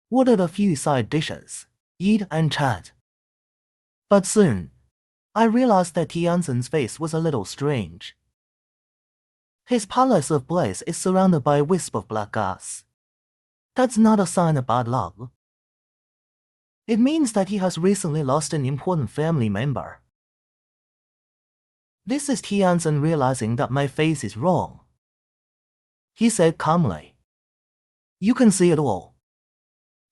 ordered a few side dishes, eat and chat. But soon, I realized that Tianzen's face was a little strange. His palace of bliss is surrounded by a wisp of black gas. That's not a sign of bad luck. It means that he has recently lost an important family member. This is Tianzen realizing that my face is wrong. He said calmly, "You can see it all."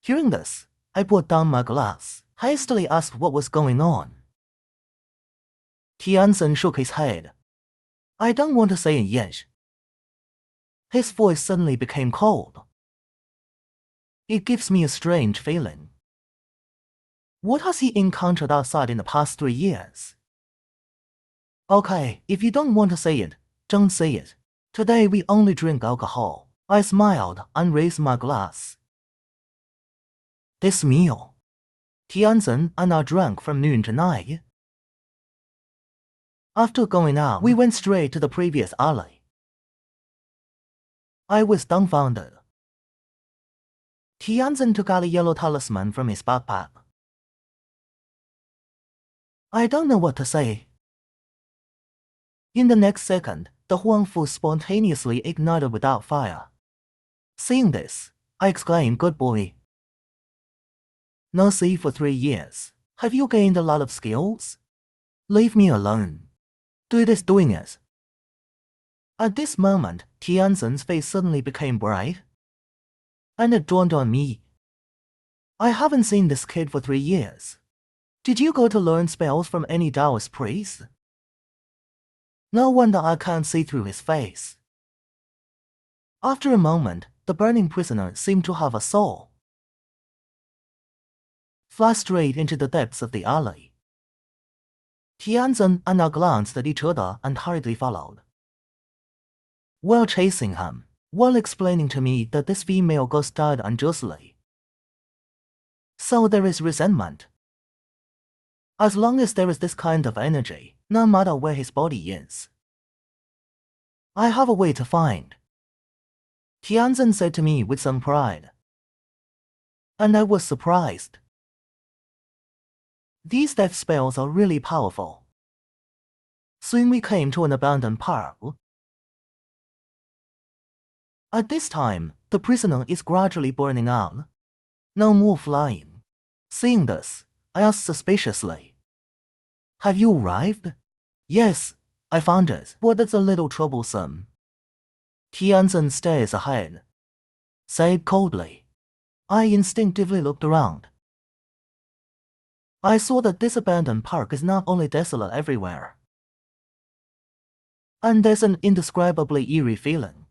Hearing this, I put down my glass, hastily asked what was going on. Tianzen shook his head. "I don't want to say it yet." His voice suddenly became cold. "It gives me a strange feeling. What has he encountered outside in the past 3 years?" "Okay, if you don't want to say it, don't say it. Today we only drink alcohol." I smiled and raised my glass. This meal, Tianzen and I drank from noon to night. After going out, we went straight to the previous alley. I was dumbfounded. Tianzen took out a yellow talisman from his backpack. I don't know what to say. In the next second, the Huangfu spontaneously ignited without fire. Seeing this, I exclaimed, "Good boy. No see for 3 years. Have you gained a lot of skills? Leave me alone. Do this doing it." At this moment, Tianzen's face suddenly became bright. And it dawned on me. I haven't seen this kid for 3 years. Did you go to learn spells from any Taoist priest? No wonder I can't see through his face. After a moment, the burning prisoner seemed to have a soul. Fly straight into the depths of the alley. Tianzen and I glanced at each other and hurriedly followed. While chasing him, while explaining to me that this female ghost died unjustly. So there is resentment. As long as there is this kind of energy, no matter where his body is. I have a way to find. Tianzen said to me with some pride. And I was surprised. These death spells are really powerful. Soon we came to an abandoned park. At this time, the prisoner is gradually burning out. No more flying. Seeing this, I asked suspiciously, "Have you arrived?" "Yes, I found it, but it's a little troublesome." Tianzen stares ahead. Said coldly. I instinctively looked around. I saw that this abandoned park is not only desolate everywhere. And there's an indescribably eerie feeling.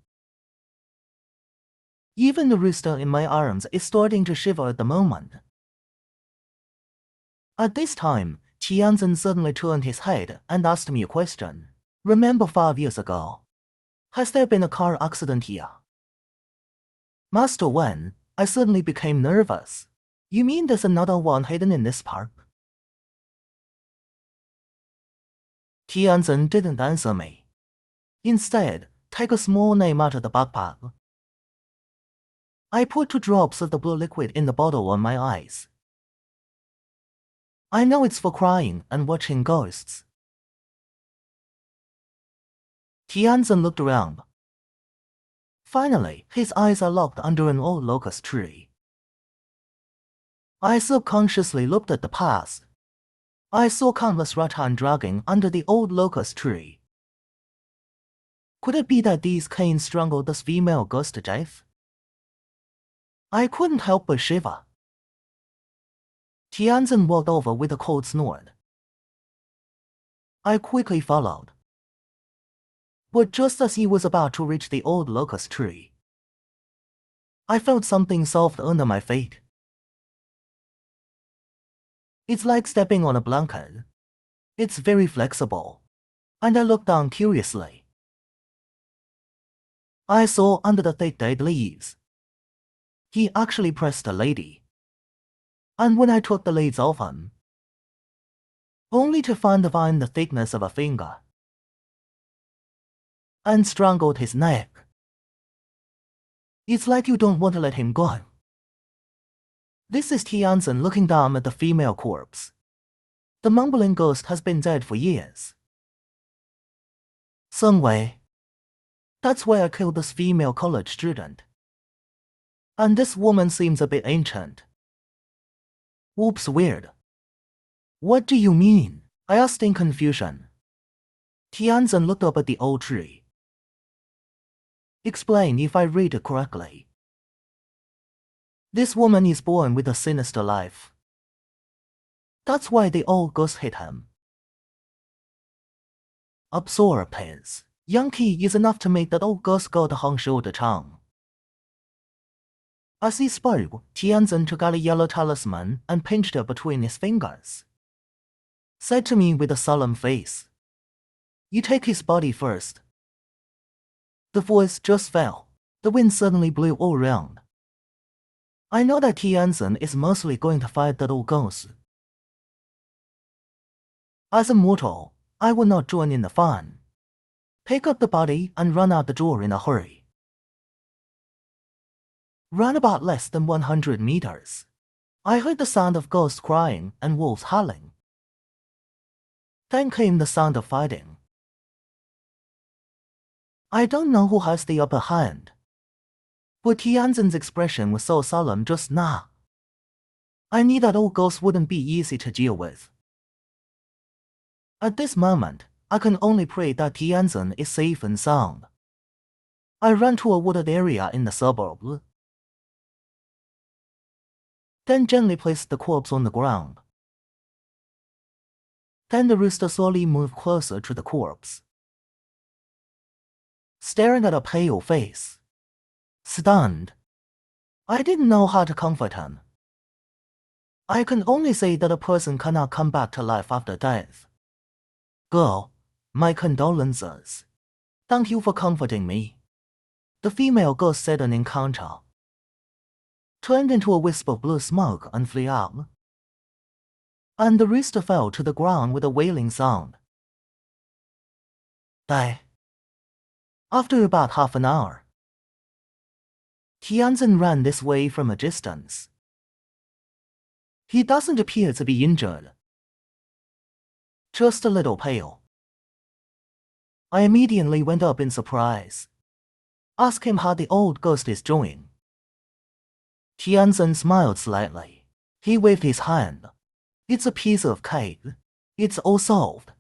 Even the rooster in my arms is starting to shiver at the moment. At this time, Tianzen suddenly turned his head and asked me a question. "Remember 5 years ago? Has there been a car accident here?" "Master Wen," I suddenly became nervous. "You mean there's another one hidden in this park?" Tianzen didn't answer me. Instead, take a small name out of the backpack. I put 2 drops of the blue liquid in the bottle on my eyes. I know it's for crying and watching ghosts. Tianzen looked around. Finally, his eyes are locked under an old locust tree. I subconsciously looked at the past. I saw countless rattan dragging under the old locust tree. Could it be that these canes strangled this female ghost to death? I couldn't help but shiver. Tianzen walked over with a cold snort. I quickly followed. But just as he was about to reach the old locust tree, I felt something soft under my feet. It's like stepping on a blanket. It's very flexible. And I looked down curiously. I saw under the thick dead leaves. He actually pressed a lady. And when I took the leaves off him, only to find the thickness of a finger, and strangled his neck. It's like you don't want to let him go. This is Tianzhen looking down at the female corpse. The mumbling ghost has been dead for years. Some way. That's why I killed this female college student. And this woman seems a bit ancient. Whoops, weird. What do you mean? I asked in confusion. Tianzhen looked up at the old tree. Explain if I read it correctly. This woman is born with a sinister life. That's why the old ghost hate him. Absorb his. Young key is enough to make that old ghost go to Hangzhou de Chang. As he spoke, Tianzhen took out a yellow talisman and pinched it between his fingers. Said to me with a solemn face, "You take his body first." The voice just fell. The wind suddenly blew all around. I know that Tianzhen is mostly going to fight that old ghost. As a mortal, I will not join in the fun. Pick up the body and run out the door in a hurry. Ran about less than 100 meters. I heard the sound of ghosts crying and wolves howling. Then came the sound of fighting. I don't know who has the upper hand, but Tianzhen's expression was so solemn just now. I knew that old ghosts wouldn't be easy to deal with. At this moment, I can only pray that Tianzhen is safe and sound. I ran to a wooded area in the suburb. Then gently placed the corpse on the ground. Then the rooster slowly moved closer to the corpse, staring at a pale face. Stunned. I didn't know how to comfort him. I can only say that a person cannot come back to life after death. Girl, my condolences. Thank you for comforting me. The female ghost said an encounter. Turned into a wisp of blue smoke and flew out. And the rooster fell to the ground with a wailing sound. Die. After about half an hour, Tianzhen ran this way from a distance. He doesn't appear to be injured. Just a little pale. I immediately went up in surprise. Asked him how the old ghost is doing. Tianzhen smiled slightly. He waved his hand. It's a piece of cake. It's all solved.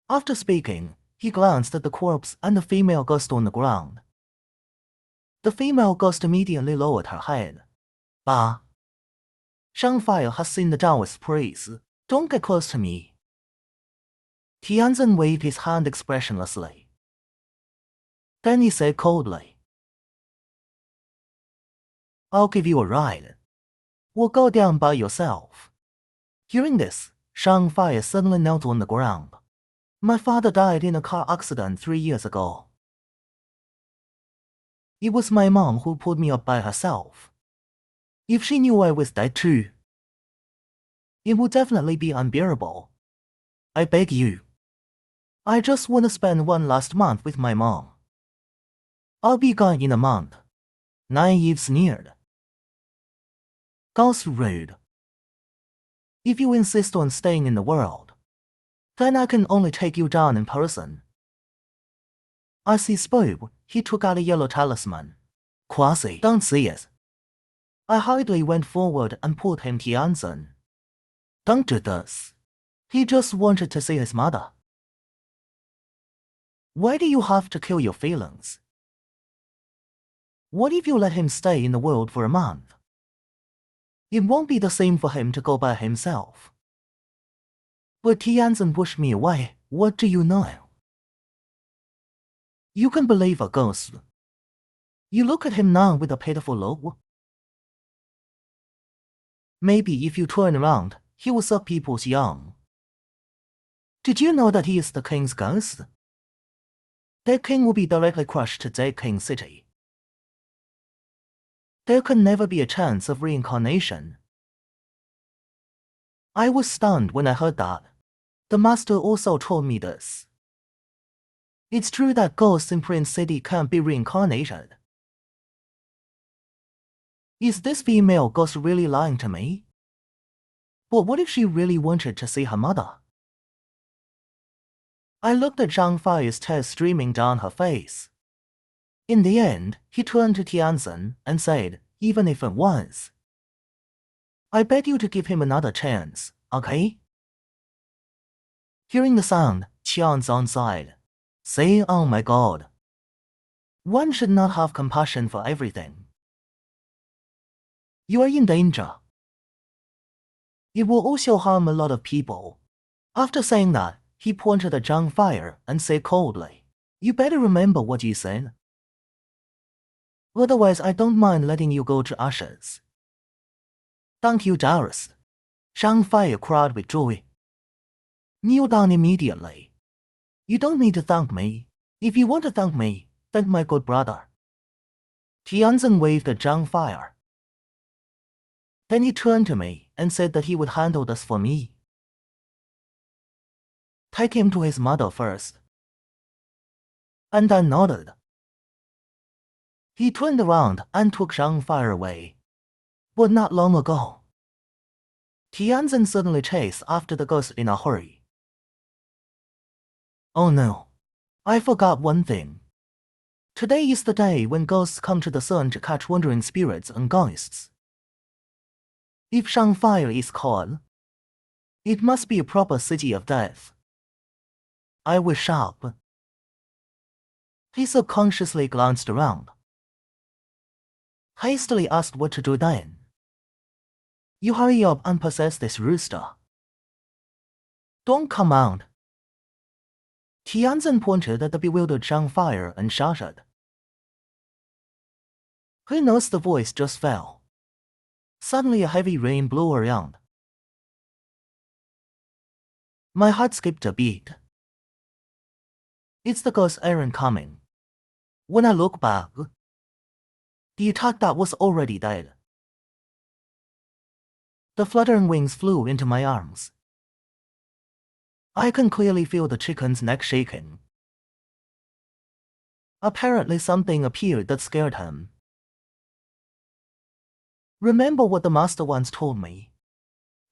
After speaking, he glanced at the corpse and the female ghost on the ground. The female ghost immediately lowered her head. Bah. Shangfire has seen the Taoist priest. Don't get close to me. Tianzhen waved his hand expressionlessly. Then he said coldly, I'll give you a ride. We'll go down by yourself. Hearing this, Shangfire suddenly knelt on the ground. My father died in a car accident 3 years ago. It was my mom who pulled me up by herself. If she knew I was dead too, it would definitely be unbearable. I beg you. I just want to spend one last month with my mom. I'll be gone in a month. Naive sneered. Ghost rude. If you insist on staying in the world, then I can only take you down in person. As he spoke, he took out a yellow talisman. Quasi, don't see it. I hurriedly went forward and pulled him Tianzhen. Don't do this. He just wanted to see his mother. Why do you have to kill your feelings? What if you let him stay in the world for a month? It won't be the same for him to go by himself. But Tianzhen pushed me away. What do you know? You can believe a ghost. You look at him now with a pitiful look. Maybe if you turn around, he will suck people's young. Did you know that he is the king's ghost? That king will be directly crushed to Dead King City. There can never be a chance of reincarnation. I was stunned when I heard that. The master also told me this. It's true that ghosts in Prince City can't be reincarnated. Is this female ghost really lying to me? But what if she really wanted to see her mother? I looked at Zhang Fei's tears streaming down her face. In the end, he turned to Tianzhen and said, even if it was, I beg you to give him another chance, okay? Hearing the sound, Tianzhen sighed, saying, oh my god. One should not have compassion for everything. You are in danger. It will also harm a lot of people. After saying that, he pointed at Zhang Fei and said coldly, you better remember what you said. Otherwise, I don't mind letting you go to ashes. Thank you, dearest. Zhang Fei cried with joy. Kneel down immediately. You don't need to thank me. If you want to thank me, thank my good brother. Tianzhen waved at Zhang Fei. Then he turned to me and said that he would handle this for me. Take him to his mother first. And I nodded. He turned around and took Zhang Fei away. But not long ago, Tianzhen suddenly chased after the ghost in a hurry. Oh no, I forgot one thing. Today is the day when ghosts come to the sun to catch wandering spirits and ghosts. If Zhang Fei is called, it must be a proper city of death. I was sharp. He subconsciously glanced around. Hastily asked what to do then. You hurry up and possess this rooster. Don't come out. Tianzhen pointed at the bewildered Zhang Fei and shouted. Who knows, the voice just fell. Suddenly a heavy rain blew around. My heart skipped a beat. It's the ghost Aaron coming. When I look back, the attack that was already dead. The fluttering wings flew into my arms. I can clearly feel the chicken's neck shaking. Apparently something appeared that scared him. Remember what the master once told me.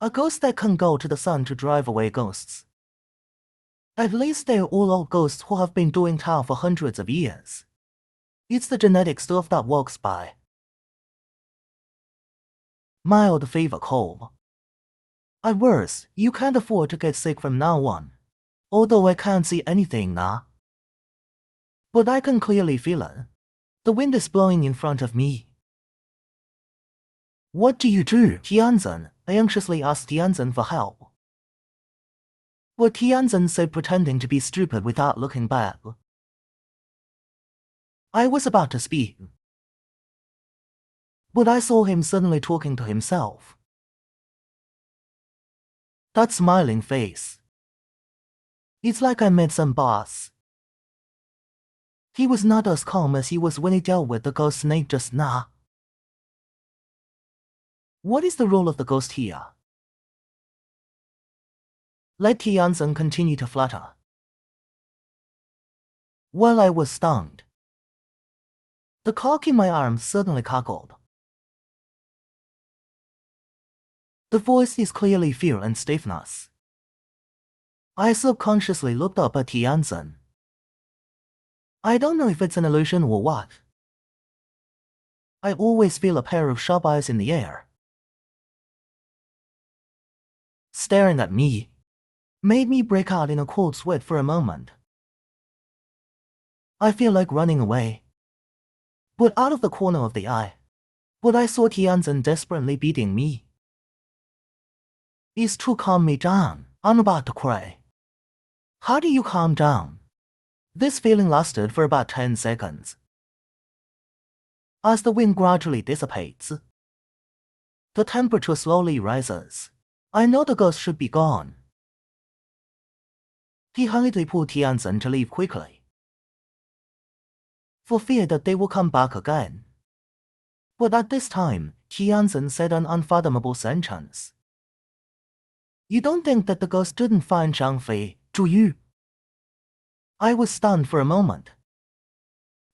A ghost that can go to the sun to drive away ghosts. At least they're all old ghosts who have been doing town for hundreds of years. It's the genetic stuff that walks by. Mild fever cold. At worst, you can't afford to get sick from now on. Although I can't see anything now. But I can clearly feel it. The wind is blowing in front of me. What do you do, Tianzhen? I anxiously asked Tianzhen for help. What Tianzhen said, pretending to be stupid without looking back. I was about to speak, but I saw him suddenly talking to himself. That smiling face. It's like I met some boss. He was not as calm as he was when he dealt with the ghost snake just now. What is the role of the ghost here? Let Tianzhen continue to flutter. While I was stunned, the cock in my arm suddenly cackled. The voice is clearly fear and stiffness. I subconsciously looked up at Tianzhen. I don't know if it's an illusion or what. I always feel a pair of sharp eyes in the air, staring at me, made me break out in a cold sweat for a moment. I feel like running away, but out of the corner of the eye, but I saw Tianzhen desperately beating me. It's to calm me down. I'm about to cry. How do you calm down? This feeling lasted for about 10 seconds. As the wind gradually dissipates, the temperature slowly rises. I know the ghost should be gone. He hurriedly pulled Tianzhen to leave quickly, for fear that they will come back again. But at this time, Tianzhen said an unfathomable sentence. You don't think that the ghost didn't find Zhang Fei, do you? I was stunned for a moment.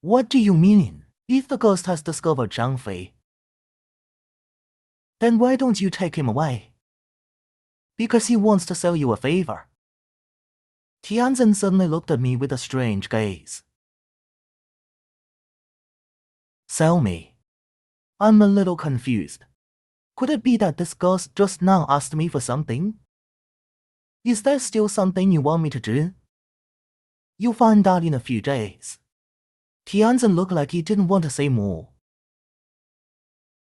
What do you mean? If the ghost has discovered Zhang Fei, Then why don't you take him away? Because he wants to sell you a favor. Tianzhen suddenly looked at me with a strange gaze. Sell me? I'm a little confused. Could it be that this ghost just now asked me for something? Is there still something you want me to do? You'll find out in a few days. Tianzhen looked like he didn't want to say more.